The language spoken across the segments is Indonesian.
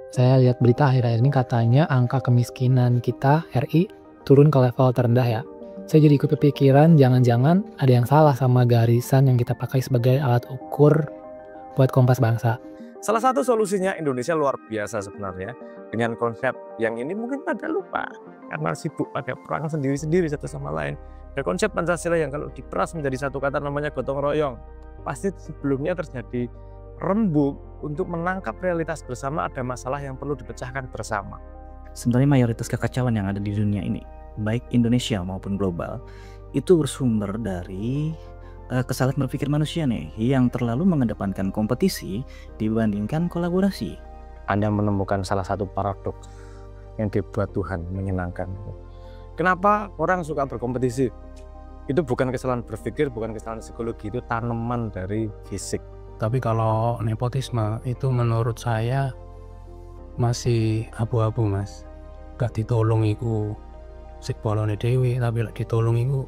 Saya lihat berita akhir-akhir ini katanya angka kemiskinan kita RI turun ke level terendah ya. Saya jadi ikut kepikiran jangan-jangan ada yang salah sama garisan yang kita pakai sebagai alat ukur buat kompas bangsa. Salah satu solusinya Indonesia luar biasa sebenarnya. Dengan konsep yang ini mungkin pada lupa karena sibuk pada perang sendiri-sendiri satu sama lain. Ada konsep Pancasila yang kalau diperas menjadi satu kata namanya gotong royong. Pasti sebelumnya terjadi rembuk untuk menangkap realitas bersama, ada masalah yang perlu dipecahkan bersama. Sebenarnya mayoritas kekacauan yang ada di dunia ini, baik Indonesia maupun global, itu bersumber dari kesalahan berpikir manusia nih, yang terlalu mengedepankan kompetisi dibandingkan kolaborasi. Anda menemukan salah satu paradoks yang dibuat Tuhan menyenangkan. Kenapa orang suka berkompetisi? Itu bukan kesalahan berpikir, bukan kesalahan psikologi, itu tanaman dari fisik. Tapi kalau nepotisme itu menurut saya masih abu-abu, Mas. Gak ditolong iku sikbolone dewi, tapi lek ditolong iku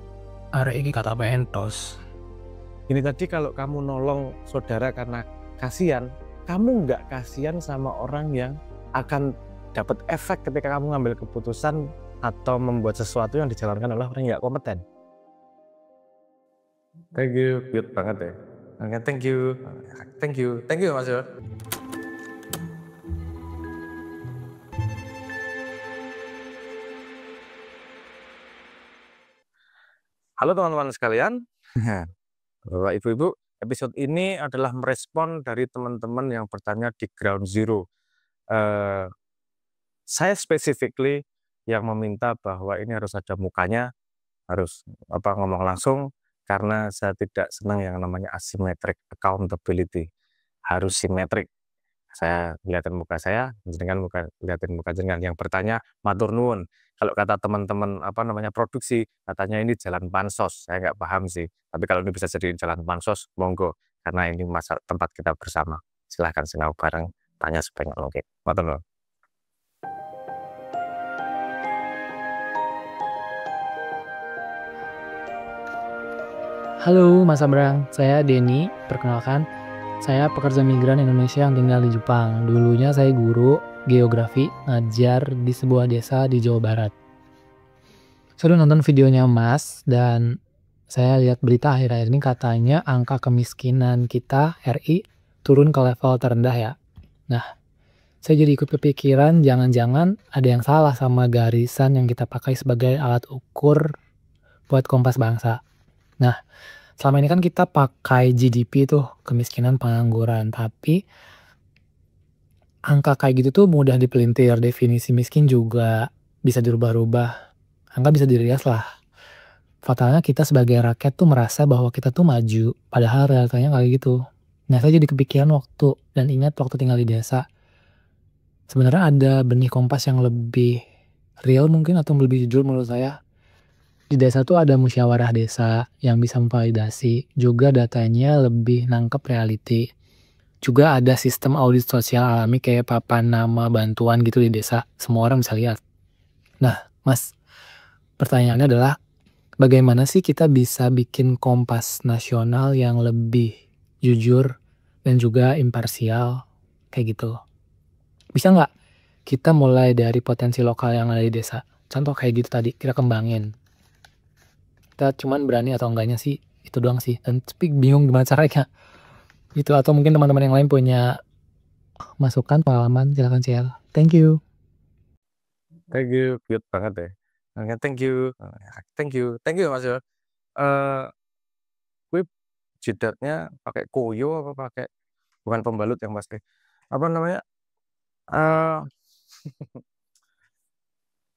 arek iki kata pentos. Ini tadi kalau kamu nolong saudara karena kasihan, kamu nggak kasihan sama orang yang akan dapat efek ketika kamu ngambil keputusan atau membuat sesuatu yang dijalankan oleh orang yang nggak kompeten. Thank you, cute banget ya. Oke, thank you Mas Yo. Halo teman-teman sekalian, Bapak Ibu-Ibu, episode ini adalah merespon dari teman-teman yang bertanya di Ground Zero. Saya specifically yang meminta bahwa ini harus ada mukanya, harus ngomong langsung, karena saya tidak senang yang namanya asymmetric accountability, harus simetrik. Saya lihatin muka saya, lihatin muka jenengan yang bertanya, matur nuwun. Kalau kata teman-teman produksi, katanya ini jalan pansos. Saya nggak paham sih. Tapi kalau ini bisa jadi jalan pansos, monggo. Karena ini masa tempat kita bersama. Silahkan sinau bareng, tanya sebanyak mungkin. Matur nuwun. Halo Mas Amrang, saya Denny. Perkenalkan, saya pekerja migran Indonesia yang tinggal di Jepang. Dulunya saya guru geografi, ngajar di sebuah desa di Jawa Barat. Saya udah nonton videonya Mas, dan saya lihat berita akhir-akhir ini katanya angka kemiskinan kita RI turun ke level terendah ya. Nah, saya jadi ikut kepikiran jangan-jangan ada yang salah sama garisan yang kita pakai sebagai alat ukur buat kompas bangsa. Nah, selama ini kan kita pakai GDP tuh, kemiskinan pengangguran, tapi angka kayak gitu tuh mudah dipelintir, definisi miskin juga bisa dirubah-rubah, angka bisa dirias lah. Fatalnya kita sebagai rakyat tuh merasa bahwa kita tuh maju, padahal realitanya kayak gitu. Nah, saya jadi kepikiran dan ingat waktu tinggal di desa. Sebenarnya ada benih kompas yang lebih real mungkin atau lebih jujur menurut saya. Di desa tuh ada musyawarah desa yang bisa memvalidasi, juga datanya lebih nangkep reality. Juga ada sistem audit sosial alami kayak papan nama bantuan gitu di desa, semua orang bisa lihat. Nah, Mas, pertanyaannya adalah bagaimana sih kita bisa bikin kompas nasional yang lebih jujur dan juga imparsial kayak gitu? Bisa nggak kita mulai dari potensi lokal yang ada di desa? Contoh kayak gitu tadi, kita kembangin. Kita cuman berani atau enggaknya sih, itu doang sih. Dan tapi bingung gimana caranya. Gitu, atau mungkin teman-teman yang lain punya masukan, pengalaman, silakan share. Thank you. Thank you, cute banget ya. Oke, thank you Mas Yo. Gue jidatnya pakai koyo apa pakai bukan pembalut yang pasti. Apa namanya?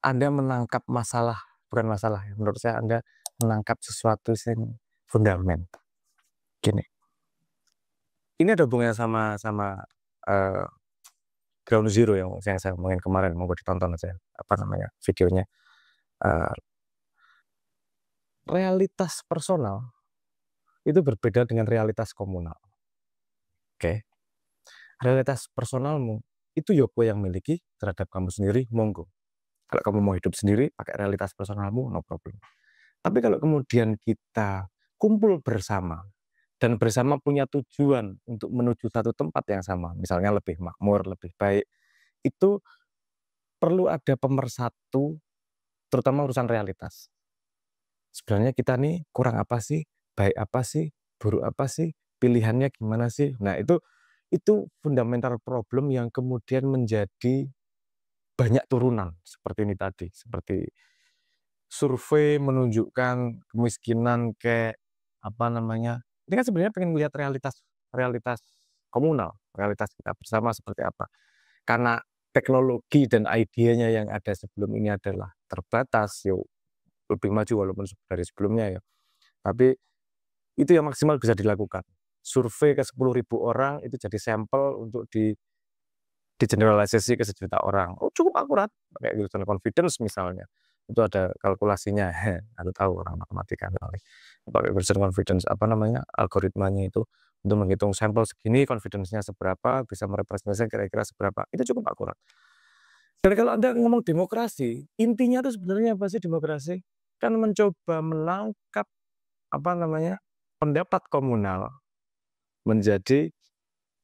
Anda menangkap masalah, bukan masalah ya. Menurut saya Anda menangkap sesuatu yang fundament. Gini. Ini ada hubungannya sama Ground Zero yang saya ngomongin kemarin, mau ditonton aja videonya. Realitas personal itu berbeda dengan realitas komunal. Oke. Realitas personalmu itu Yoko yang miliki terhadap kamu sendiri, monggo. Kalau kamu mau hidup sendiri pakai realitas personalmu, no problem. Tapi kalau kemudian kita kumpul bersama dan bersama punya tujuan untuk menuju satu tempat yang sama, misalnya lebih makmur, lebih baik, itu perlu ada pemersatu, terutama urusan realitas. Sebenarnya kita nih kurang apa sih, baik apa sih, buruk apa sih, pilihannya gimana sih. Nah itu fundamental problem yang kemudian menjadi banyak turunan seperti ini tadi, seperti survei menunjukkan kemiskinan kayak apa namanya. Ini kan sebenarnya pengen melihat realitas komunal, realitas kita bersama seperti apa. Karena teknologi dan idenya yang ada sebelum ini adalah terbatas, yuk lebih maju walaupun dari sebelumnya ya. Tapi itu yang maksimal bisa dilakukan. Survei ke 10.000 orang itu jadi sampel untuk di-generalisasi ke sejuta orang. Oh, cukup akurat, pakai urusan confidence misalnya. Itu ada kalkulasinya, aku tahu orang matematika kali. Pakai urusan confidence, apa namanya, algoritmanya itu untuk menghitung sampel segini, confidence-nya seberapa, bisa merepresentasikan kira-kira seberapa. Itu cukup akurat. Dan kalau Anda ngomong demokrasi, intinya itu sebenarnya apa sih demokrasi? Kan mencoba menangkap apa namanya, pendapat komunal menjadi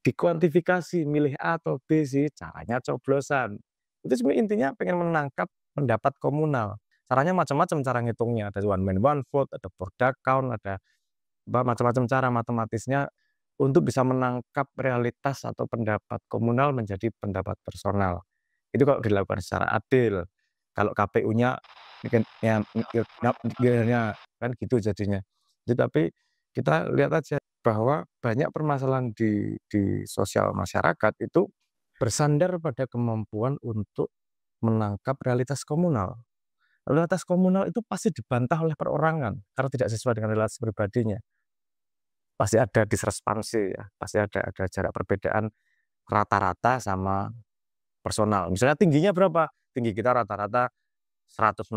dikuantifikasi, milih A atau B sih, caranya coblosan. Itu sebenarnya intinya pengen menangkap pendapat komunal. Caranya macam-macam cara ngitungnya, ada one man one vote, ada Borda count, ada macam-macam cara matematisnya untuk bisa menangkap realitas atau pendapat komunal menjadi pendapat personal. Itu kalau dilakukan secara adil. Kalau KPU-nya kan gitu jadinya. Tapi kita lihat aja bahwa banyak permasalahan di sosial masyarakat itu bersandar pada kemampuan untuk menangkap realitas komunal. Realitas komunal itu pasti dibantah oleh perorangan karena tidak sesuai dengan realitas pribadinya. Pasti ada diskrepansi ya, pasti ada jarak perbedaan rata-rata sama personal. Misalnya tingginya berapa? Tinggi kita rata-rata 160.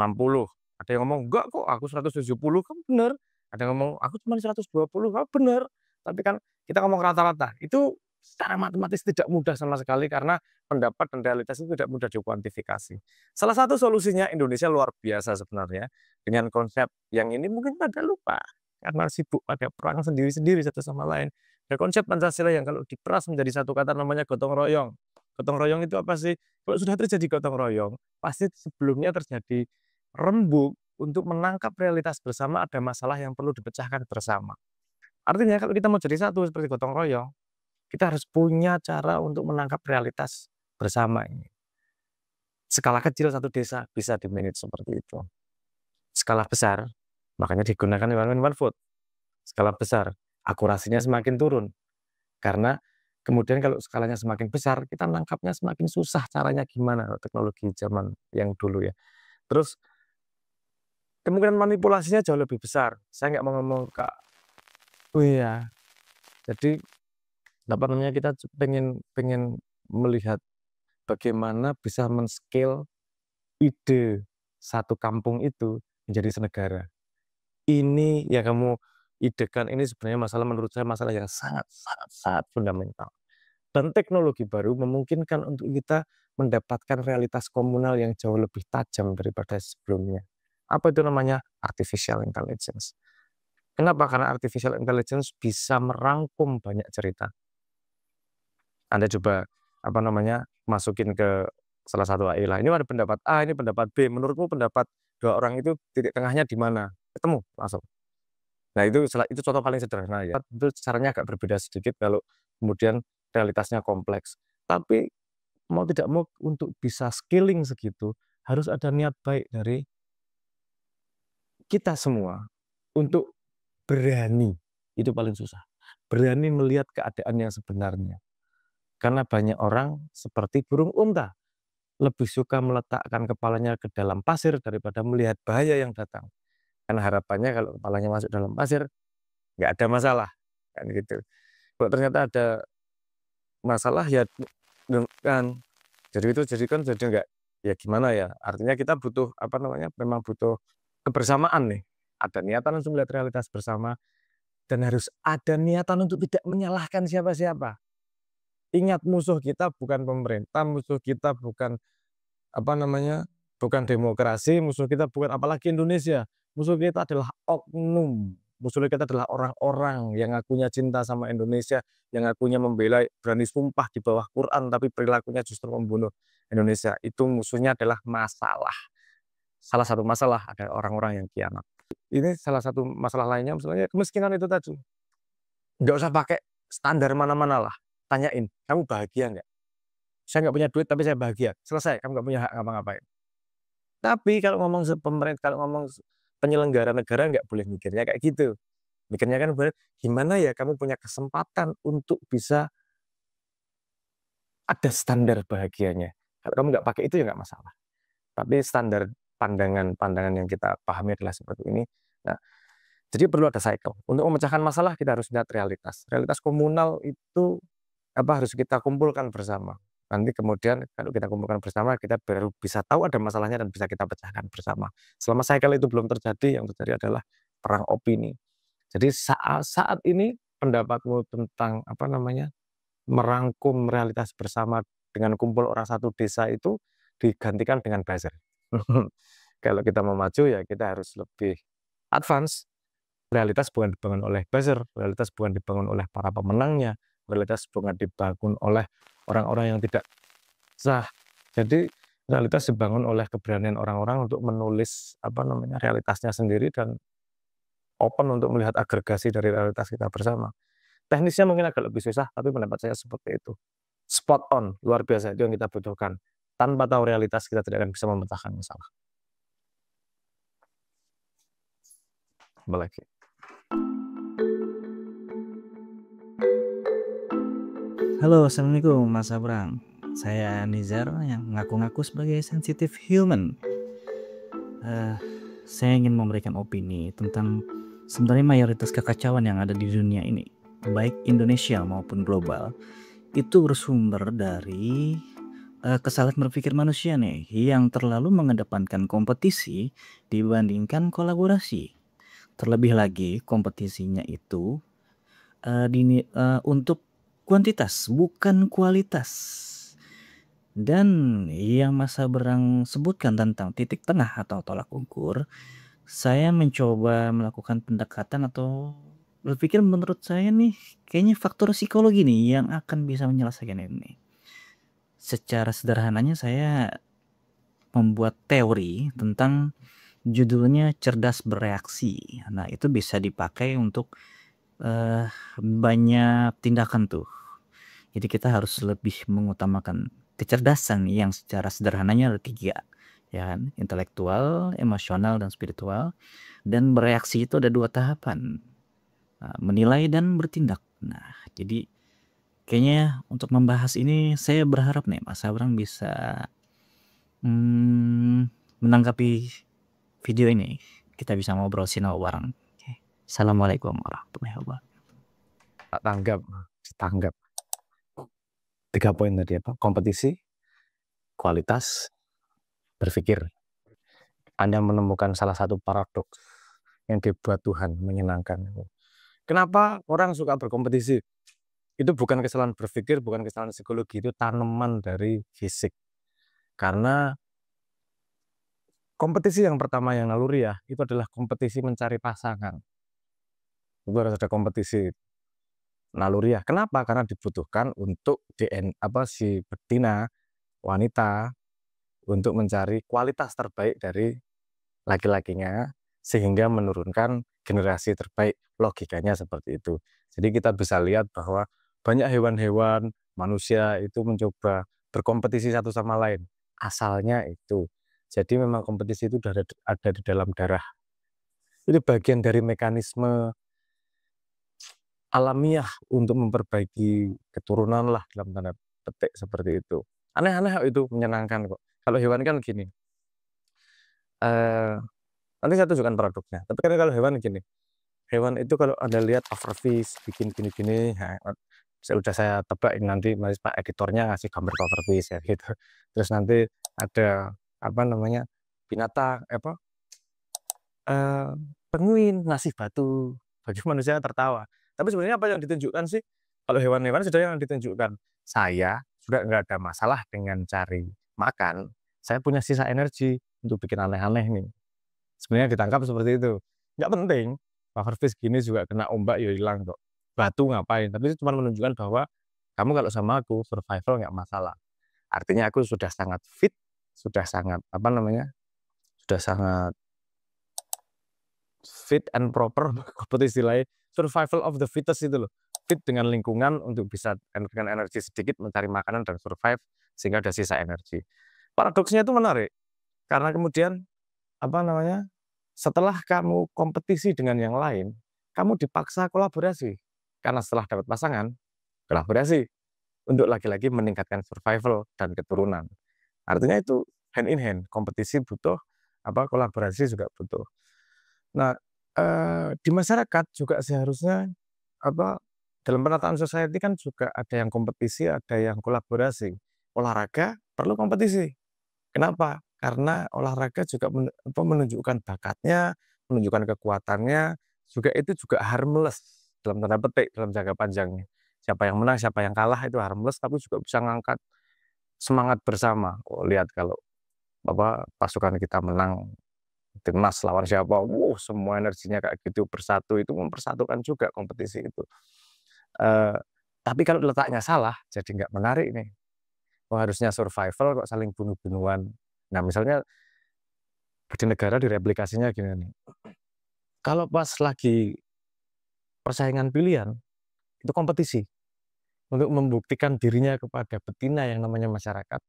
Ada yang ngomong, enggak kok aku 170, kan bener. Ada yang ngomong, aku cuma 120, kan bener. Tapi kan kita ngomong rata-rata. Itu secara matematis tidak mudah sama sekali karena pendapat dan realitas itu tidak mudah dikuantifikasi. Salah satu solusinya Indonesia luar biasa sebenarnya. Dengan konsep yang ini mungkin pada lupa. Karena sibuk pada perang sendiri-sendiri satu sama lain. Ada konsep Pancasila yang kalau diperas menjadi satu kata namanya gotong royong. Gotong royong itu apa sih? Kalau sudah terjadi gotong royong, pasti sebelumnya terjadi rembuk untuk menangkap realitas bersama, ada masalah yang perlu dipecahkan bersama. Artinya kalau kita mau jadi satu seperti gotong royong, kita harus punya cara untuk menangkap realitas bersama ini. Skala kecil satu desa bisa di-manage seperti itu. Skala besar, makanya digunakan one man one vote. Skala besar, akurasinya semakin turun. Karena kemudian kalau skalanya semakin besar, kita nangkapnya semakin susah caranya gimana, teknologi zaman yang dulu ya. Terus kemungkinan manipulasinya jauh lebih besar. Saya nggak mau ngomong Kak. Oh iya. Jadi apa namanya, kita pengen melihat bagaimana bisa men-scale ide satu kampung itu menjadi senegara. Ini yang kamu idekan ini sebenarnya masalah, menurut saya masalah yang sangat fundamental. Dan teknologi baru memungkinkan untuk kita mendapatkan realitas komunal yang jauh lebih tajam daripada sebelumnya. Apa itu namanya? Artificial intelligence. Kenapa? Karena artificial intelligence bisa merangkum banyak cerita. Anda coba apa namanya, masukin ke salah satu AI lah. Ini ada pendapat A, ini pendapat B. Menurutmu pendapat dua orang itu titik tengahnya di mana? Ketemu langsung. Nah itu contoh paling sederhana ya. Itu caranya agak berbeda sedikit kalau kemudian realitasnya kompleks. Tapi mau tidak mau untuk bisa scaling segitu harus ada niat baik dari kita semua untuk berani. Itu paling susah. Berani melihat keadaan yang sebenarnya. Karena banyak orang seperti burung unta, lebih suka meletakkan kepalanya ke dalam pasir daripada melihat bahaya yang datang. Karena harapannya kalau kepalanya masuk dalam pasir, nggak ada masalah. Kan gitu. Kalau ternyata ada masalah ya kan. Jadi nggak, ya gimana ya. Artinya kita butuh apa namanya, memang butuh kebersamaan nih. Ada niatan untuk melihat realitas bersama dan harus ada niatan untuk tidak menyalahkan siapa-siapa. Ingat, musuh kita bukan pemerintah, musuh kita bukan apa namanya, bukan demokrasi, musuh kita bukan apalagi Indonesia. Musuh kita adalah oknum. Musuh kita adalah orang-orang yang ngakunya cinta sama Indonesia, yang ngakunya membela, berani sumpah di bawah Quran, tapi perilakunya justru membunuh. Indonesia itu musuhnya adalah masalah. Salah satu masalah ada orang-orang yang kianat. Ini salah satu masalah lainnya misalnya kemiskinan itu tadi. Nggak usah pakai standar mana-mana lah. Tanyain, kamu bahagia nggak? Saya nggak punya duit tapi saya bahagia. Selesai, kamu nggak punya hak ngapa-ngapain. Tapi kalau ngomong pemerintah, kalau ngomong penyelenggara negara nggak boleh mikirnya kayak gitu. Mikirnya kan gimana ya kamu punya kesempatan untuk bisa ada standar bahagianya. Kalau kamu nggak pakai itu ya nggak masalah. Tapi standar pandangan yang kita pahami adalah seperti ini. Nah, jadi perlu ada cycle. Untuk memecahkan masalah kita harus lihat realitas. Realitas komunal itu harus kita kumpulkan bersama. Nanti kemudian kalau kita kumpulkan bersama, kita baru bisa tahu ada masalahnya dan bisa kita pecahkan bersama. Selama cycle itu belum terjadi, yang terjadi adalah perang opini. Jadi saat ini pendapatmu tentang merangkum realitas bersama dengan kumpul orang satu desa itu digantikan dengan buzzer. Kalau kita mau maju ya kita harus lebih advance. Realitas bukan dibangun oleh buzzer, realitas bukan dibangun oleh para pemenangnya, realitas bukan dibangun oleh orang-orang yang tidak sah. Jadi realitas dibangun oleh keberanian orang-orang untuk menulis realitasnya sendiri dan open untuk melihat agregasi dari realitas kita bersama. Teknisnya mungkin agak lebih susah, tapi pendapat saya seperti itu. Spot on, luar biasa, itu yang kita butuhkan. Tanpa tahu realitas, kita tidak akan bisa memecahkan masalah. Lagi. Halo, assalamualaikum Mas Abrang. Saya Nizar yang ngaku-ngaku sebagai sensitive human. Saya ingin memberikan opini tentang sebenarnya mayoritas kekacauan yang ada di dunia ini, baik Indonesia maupun global, itu bersumber dari kesalahan berpikir manusia nih yang terlalu mengedepankan kompetisi dibandingkan kolaborasi. Terlebih lagi kompetisinya itu untuk kuantitas bukan kualitas. Dan yang Mas Abrang sebutkan tentang titik tengah atau tolak ukur, saya mencoba melakukan pendekatan atau berpikir menurut saya nih kayaknya faktor psikologi nih yang akan bisa menyelesaikan ini. Secara sederhananya saya membuat teori tentang judulnya cerdas bereaksi. Nah itu bisa dipakai untuk banyak tindakan tuh. Jadi kita harus lebih mengutamakan kecerdasan yang secara sederhananya ada 3, ya kan? Intelektual, emosional, dan spiritual. Dan bereaksi itu ada 2 tahapan, menilai dan bertindak. Nah, jadi kayaknya untuk membahas ini saya berharap nih Mas Abrang bisa menanggapi video ini. Kita bisa ngobrol sinau bareng. Assalamualaikum warahmatullahi wabarakatuh. Tanggap. 3 poin tadi kompetisi, kualitas, berpikir. Anda menemukan salah satu paradoks yang dibuat Tuhan menyenangkan. Kenapa orang suka berkompetisi? Itu bukan kesalahan berpikir, bukan kesalahan psikologi, itu tanaman dari fisik. Karena kompetisi yang pertama yang naluriah itu adalah kompetisi mencari pasangan. Itu harus ada kompetisi naluriah. Kenapa? Karena dibutuhkan untuk si betina wanita untuk mencari kualitas terbaik dari laki-lakinya sehingga menurunkan generasi terbaik. Logikanya seperti itu. Jadi kita bisa lihat bahwa banyak hewan-hewan, manusia itu mencoba berkompetisi satu sama lain. Asalnya itu. Jadi memang kompetisi itu sudah ada di dalam darah. Itu bagian dari mekanisme alamiah untuk memperbaiki keturunan lah dalam tanda petik seperti itu. Aneh-aneh itu menyenangkan kok. Kalau hewan kan gini. Nanti saya tunjukkan produknya. Tapi kan kalau hewan gini. Hewan itu kalau Anda lihat overfish bikin gini-gini, sudah saya tebak nanti Pak editornya ngasih gambar overfish ya gitu. Terus nanti ada binatang penguin ngasih batu. Bagi manusia tertawa. Tapi sebenarnya apa yang ditunjukkan sih? Kalau hewan-hewan sudah yang ditunjukkan. Saya sudah nggak ada masalah dengan cari makan. Saya punya sisa energi untuk bikin aneh-aneh nih. Sebenarnya ditangkap seperti itu. Nggak penting. Pufferfish gini juga kena ombak ya hilang kok. Batu ngapain? Tapi itu cuma menunjukkan bahwa kamu kalau sama aku survival nggak masalah. Artinya aku sudah sangat fit, sudah sangat sudah sangat fit and proper, kompetisi lain, survival of the fittest itu loh. Fit dengan lingkungan untuk bisa dengan energi sedikit mencari makanan dan survive sehingga ada sisa energi. Paradoksnya itu menarik karena kemudian setelah kamu kompetisi dengan yang lain, kamu dipaksa kolaborasi karena setelah dapat pasangan, kolaborasi untuk lagi-lagi meningkatkan survival dan keturunan. Artinya itu hand in hand, kompetisi butuh, kolaborasi juga butuh. Nah, di masyarakat juga seharusnya dalam penataan society kan juga ada yang kompetisi, ada yang kolaborasi. Olahraga perlu kompetisi. Kenapa? Karena olahraga juga menunjukkan bakatnya, menunjukkan kekuatannya, itu juga harmless dalam tanda petik dalam jangka panjangnya. Siapa yang menang, siapa yang kalah itu harmless, tapi juga bisa ngangkat semangat bersama. Lihat kalau pasukan kita menang, timnas lawan siapa, semua energinya kayak gitu bersatu, itu mempersatukan juga kompetisi itu. Tapi kalau letaknya salah, jadi nggak menarik nih. Harusnya survival kok saling bunuh-bunuhan. Nah misalnya di negara direplikasinya gini nih. Kalau pas lagi persaingan pilihan, itu kompetisi untuk membuktikan dirinya kepada betina yang namanya masyarakat,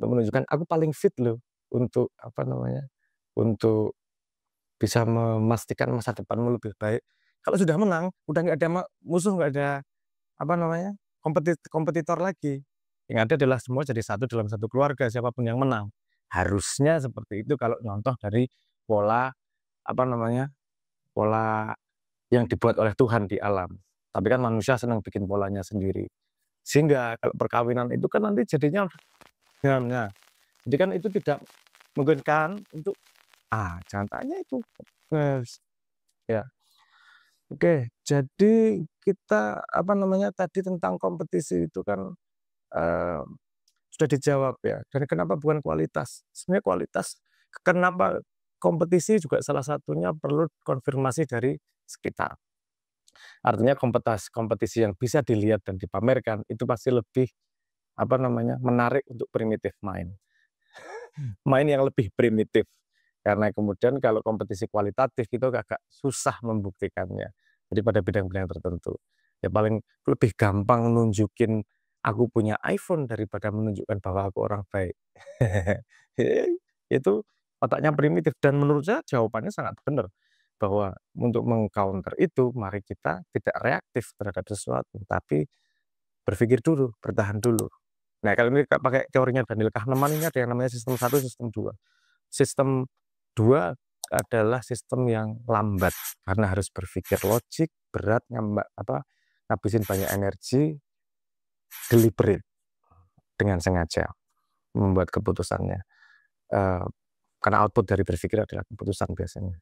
untuk menunjukkan aku paling fit loh untuk untuk bisa memastikan masa depanmu lebih baik. Kalau sudah menang, udah nggak ada musuh, nggak ada kompetitor lagi. Yang ada adalah semua jadi satu dalam satu keluarga, siapapun yang menang. Harusnya seperti itu kalau contoh dari pola pola yang dibuat oleh Tuhan di alam. Tapi kan manusia senang bikin polanya sendiri. Sehingga kalau perkawinan itu kan nanti jadinya jadi kan itu tidak memungkinkan untuk jangan tanya itu. Ya. Oke, jadi kita tadi tentang kompetisi itu kan sudah dijawab ya. Dan kenapa bukan kualitas? Sebenarnya kualitas. Kenapa kompetisi juga salah satunya perlu konfirmasi dari sekitar. Artinya kompetisi yang bisa dilihat dan dipamerkan itu pasti lebih menarik untuk primitive mind. Main yang lebih primitif. Karena kemudian kalau kompetisi kualitatif itu agak susah membuktikannya. Jadi pada bidang-bidang tertentu. Ya paling lebih gampang nunjukin aku punya iPhone daripada menunjukkan bahwa aku orang baik. Itu otaknya primitif dan menurut saya jawabannya sangat benar. Bahwa untuk meng-counter itu mari kita tidak reaktif terhadap sesuatu. Tapi berpikir dulu, bertahan dulu. Nah kalau ini pakai teorinya Daniel Kahneman ini ada yang namanya sistem 1, sistem 2. Sistem 2 adalah sistem yang lambat karena harus berpikir logik, berat, ngabisin banyak energi, deliberate dengan sengaja membuat keputusannya. Karena output dari berpikir adalah keputusan biasanya.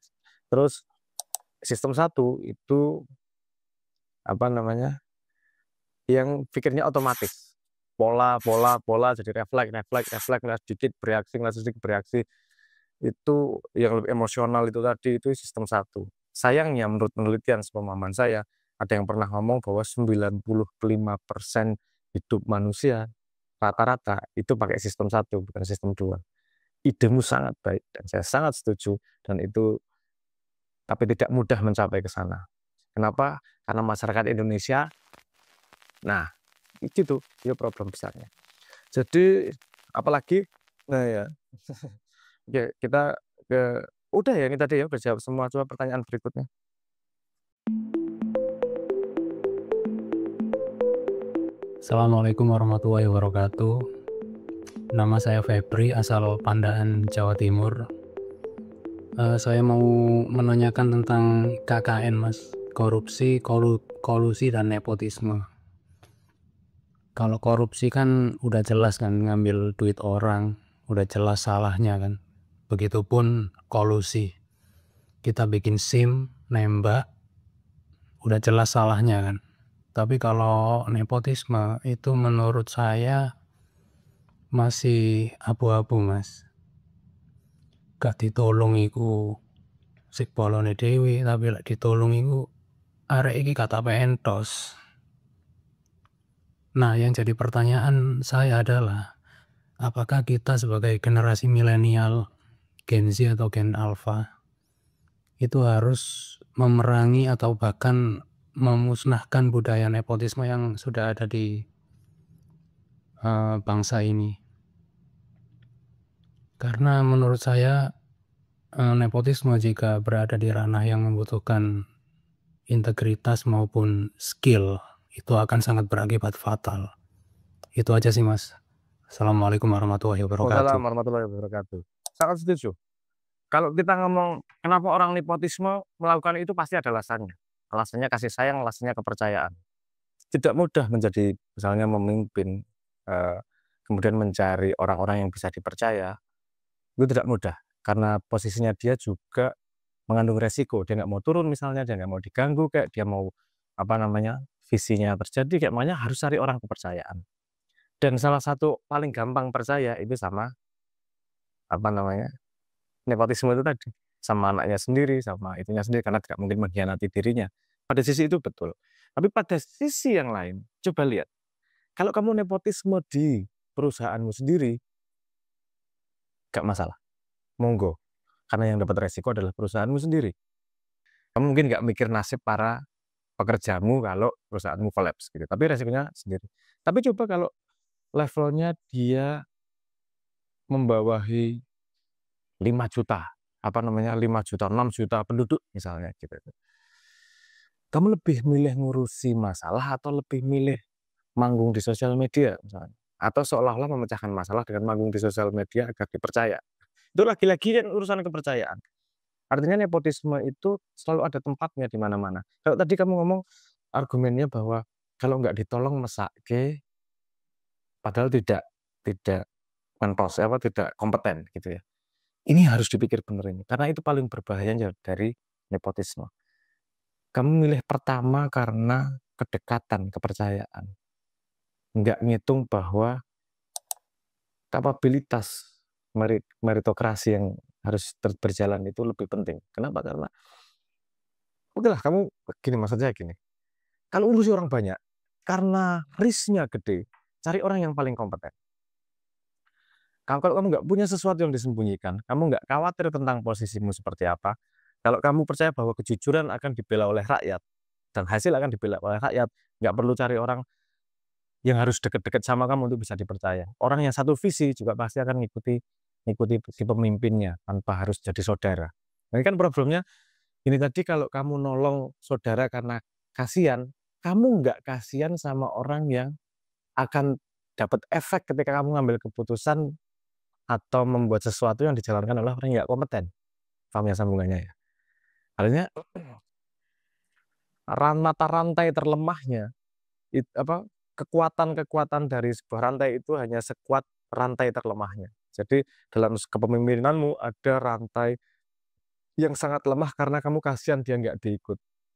Terus sistem 1 itu yang pikirnya otomatis. Pola jadi refleks sedikit bereaksi. Itu yang lebih emosional itu tadi, itu sistem 1. Sayangnya menurut penelitian sepemahaman saya, ada yang pernah ngomong bahwa 95% hidup manusia rata-rata itu pakai sistem 1, bukan sistem 2. Idemu sangat baik dan saya sangat setuju, dan itu tapi tidak mudah mencapai ke sana. Kenapa? Karena masyarakat Indonesia, itu problem besarnya. Jadi apalagi ya. Oke, kita udah ya ini tadi ya, udah jawab semua. Coba pertanyaan berikutnya. Assalamualaikum warahmatullahi wabarakatuh. Nama saya Febri, asal Pandaan, Jawa Timur. Saya mau menanyakan tentang KKN, Mas. Korupsi, kolusi, dan nepotisme. Kalau korupsi kan udah jelas kan, ngambil duit orang, udah jelas salahnya kan. Begitupun kolusi, kita bikin SIM, nembak, udah jelas salahnya kan. Tapi kalau nepotisme itu menurut saya masih abu-abu, Mas. Gak ditolong iku sik bolone dhewe, tapi lek ditolong iku arek iki kata pentos. Nah, yang jadi pertanyaan saya adalah apakah kita sebagai generasi milenial, Gen Z atau Gen Alpha itu harus memerangi atau bahkan memusnahkan budaya nepotisme yang sudah ada di bangsa ini. Karena menurut saya nepotisme jika berada di ranah yang membutuhkan integritas maupun skill itu akan sangat berakibat fatal. Itu aja sih Mas. Assalamualaikum warahmatullahi wabarakatuh. Waalaikumsalam warahmatullahi wabarakatuh. Sangat setuju. Kalau kita ngomong kenapa orang nepotisme melakukan itu pasti ada alasannya. Alasannya kasih sayang, alasannya kepercayaan. Tidak mudah menjadi misalnya memimpin, kemudian mencari orang-orang yang bisa dipercaya, itu tidak mudah. Karena posisinya dia juga mengandung resiko. Dia nggak mau turun misalnya, dia nggak mau diganggu, kayak dia mau visinya terjadi, kayak makanya harus cari orang kepercayaan. Dan salah satu paling gampang percaya itu sama nepotisme itu tadi, sama anaknya sendiri, sama itunya sendiri, karena tidak mungkin mengkhianati dirinya. Pada sisi itu betul. Tapi pada sisi yang lain, coba lihat, kalau kamu nepotisme di perusahaanmu sendiri, gak masalah, monggo. Karena yang dapat resiko adalah perusahaanmu sendiri. Kamu mungkin gak mikir nasib para pekerjamu kalau perusahaanmu kolaps gitu. Tapi resikonya sendiri. Tapi coba kalau levelnya dia membawahi 5 juta, 5 juta, 6 juta penduduk misalnya gitu. Kamu lebih milih ngurusi masalah atau lebih milih manggung di sosial media misalnya? Atau seolah-olah memecahkan masalah dengan manggung di sosial media agar dipercaya? Itu lagi-lagi kan urusan kepercayaan. Artinya nepotisme itu selalu ada tempatnya di mana-mana. Kalau tadi kamu ngomong argumennya bahwa kalau nggak ditolong mesake, padahal tidak tidak kompeten gitu ya. Ini harus dipikir bener ini, karena itu paling berbahayanya dari nepotisme. Kamu milih pertama karena kedekatan, kepercayaan. Nggak ngitung bahwa kapabilitas meritokrasi yang harus berjalan itu lebih penting. Kenapa? Karena oke lah, kamu gini, maksudnya gini. Kalau urusi orang banyak, karena risknya gede, cari orang yang paling kompeten. Kalau kamu nggak punya sesuatu yang disembunyikan, kamu nggak khawatir tentang posisimu seperti apa, kalau kamu percaya bahwa kejujuran akan dibela oleh rakyat, dan hasil akan dibela oleh rakyat, nggak perlu cari orang yang harus deket-deket sama kamu untuk bisa dipercaya. Orang yang satu visi juga pasti akan ngikuti si pemimpinnya, tanpa harus jadi saudara. Nah, ini kan problemnya, ini tadi kalau kamu nolong saudara karena kasihan, kamu nggak kasihan sama orang yang akan dapat efek ketika kamu ngambil keputusan atau membuat sesuatu yang dijalankan oleh orang yang nggak kompeten. Paham ya sambungannya ya? Artinya mata rantai terlemahnya, kekuatan-kekuatan dari sebuah rantai itu hanya sekuat rantai terlemahnya. Jadi dalam kepemimpinanmu ada rantai yang sangat lemah karena kamu kasihan dia nggak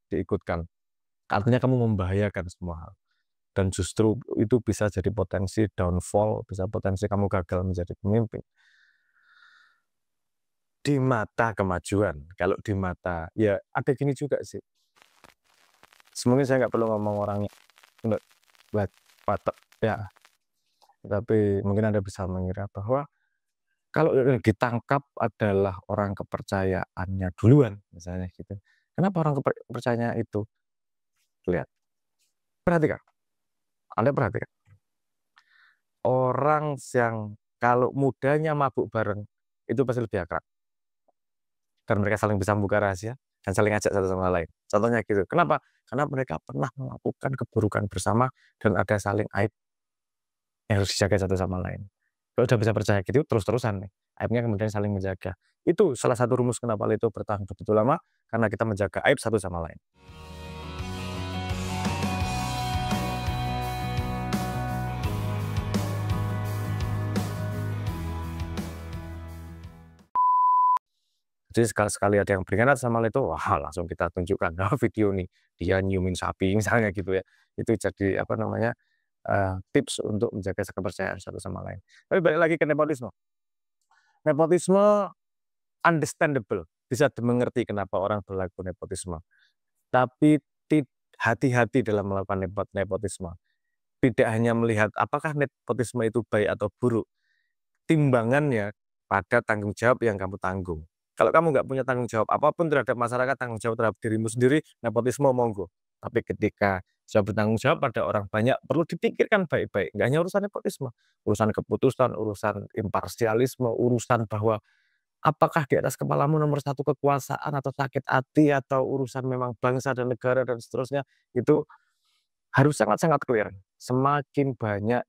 diikutkan. Artinya kamu membahayakan semua hal. Dan justru itu bisa jadi potensi downfall, bisa potensi kamu gagal menjadi pemimpin. Di mata kemajuan, kalau di mata, ya ada gini juga sih. Semoga saya nggak perlu ngomong orangnya buat patok ya, tapi mungkin Anda bisa mengira bahwa kalau ditangkap adalah orang kepercayaannya duluan, misalnya gitu. Kenapa orang kepercayaannya itu? Lihat, perhatikan. Anda perhatikan. Orang yang kalau mudanya mabuk bareng, itu pasti lebih akrab. Dan mereka saling bisa membuka rahasia dan saling ajak satu sama lain. Contohnya gitu. Kenapa? Karena mereka pernah melakukan keburukan bersama dan ada saling aib yang harus dijaga satu sama lain. Kalau udah bisa percaya gitu, terus-terusan nih. Aibnya kemudian saling menjaga. Itu salah satu rumus kenapa itu bertahan begitu lama, karena kita menjaga aib satu sama lain. Jadi sekali-sekali ada yang berkhianat sama itu, wah langsung kita tunjukkan video nih, dia nyiumin sapi misalnya gitu ya. Itu jadi tips untuk menjaga kepercayaan satu sama lain. Tapi balik lagi ke nepotisme. Nepotisme understandable, bisa dimengerti kenapa orang berlaku nepotisme. Tapi hati-hati dalam melakukan nepotisme. Tidak hanya melihat apakah nepotisme itu baik atau buruk, timbangannya pada tanggung jawab yang kamu tanggung. Kalau kamu nggak punya tanggung jawab apapun terhadap masyarakat, tanggung jawab terhadap dirimu sendiri, nepotisme monggo. Tapi ketika sudah bertanggung jawab pada orang banyak, perlu dipikirkan baik-baik. Nggak hanya urusan nepotisme, urusan keputusan, urusan imparsialisme, urusan bahwa apakah di atas kepalamu nomor satu kekuasaan atau sakit hati atau urusan memang bangsa dan negara dan seterusnya, itu harus sangat-sangat clear. Semakin banyak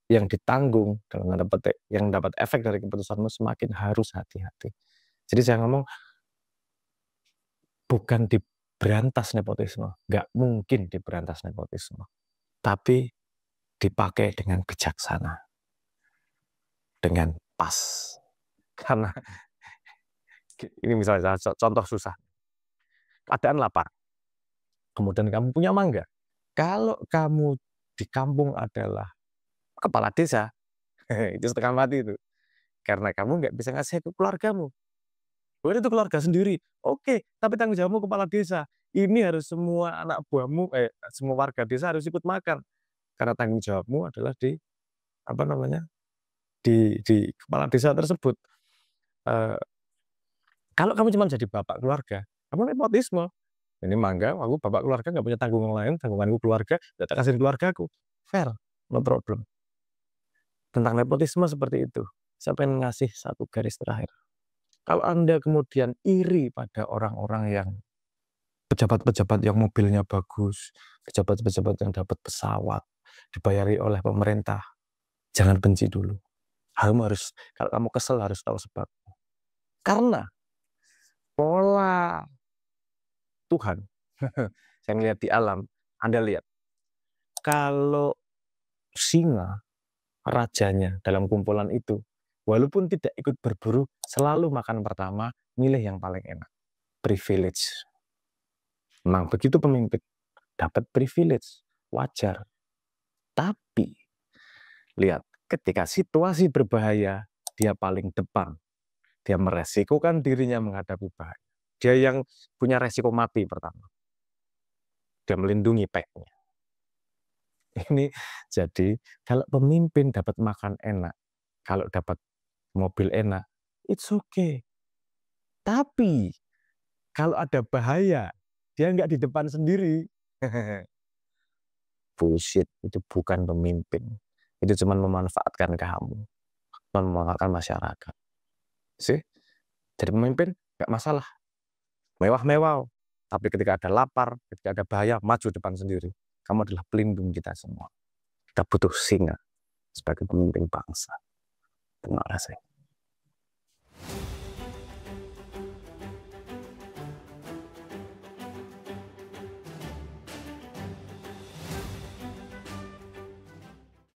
yang ditanggung dalam tanda petik, yang dapat efek dari keputusanmu, semakin harus hati-hati. Jadi saya ngomong bukan diberantas nepotisme, nggak mungkin diberantas nepotisme, tapi dipakai dengan bijaksana, dengan pas. Karena ini misalnya contoh susah, keadaan lapar, kemudian kamu punya mangga. Kalau kamu di kampung adalah kepala desa, itu setengah mati itu. Karena kamu nggak bisa ngasih ke keluargamu. Bukan itu keluarga sendiri. Oke, tapi tanggung jawabmu kepala desa. Ini harus semua anak buahmu, semua warga desa harus ikut makan. Karena tanggung jawabmu adalah di apa namanya, di kepala desa tersebut. Kalau kamu cuma jadi bapak keluarga, kamu nepotisme. Ini mangga, aku bapak keluarga nggak punya tanggungan lain, tanggunganku keluarga, nggak tak kasih keluargaku. Fair, no problem. Tentang nepotisme seperti itu. Saya pengen ngasih satu garis terakhir. Kalau Anda kemudian iri pada orang-orang yang pejabat-pejabat yang mobilnya bagus, pejabat-pejabat yang dapat pesawat, dibayari oleh pemerintah, jangan benci dulu. Kamu harus, kalau kamu kesel harus tahu sebab. Karena pola Tuhan, saya melihat di alam, Anda lihat, kalau singa, rajanya dalam kumpulan itu, walaupun tidak ikut berburu, selalu makan pertama, milih yang paling enak. Privilege. Memang begitu pemimpin, dapat privilege, wajar. Tapi, lihat, ketika situasi berbahaya, dia paling depan. Dia meresikokan dirinya menghadapi bahaya. Dia yang punya resiko mati pertama. Dia melindungi peknya. Ini jadi, kalau pemimpin dapat makan enak, kalau dapat mobil enak, it's okay. Tapi, kalau ada bahaya, dia nggak di depan sendiri. Bullshit, itu bukan pemimpin. Itu cuma memanfaatkan kamu, memanfaatkan masyarakat. Sih, jadi pemimpin nggak masalah, mewah-mewah. Tapi ketika ada lapar, ketika ada bahaya, maju depan sendiri. Kamu adalah pelindung kita semua. Kita butuh singa sebagai pemimpin bangsa. Terima kasih.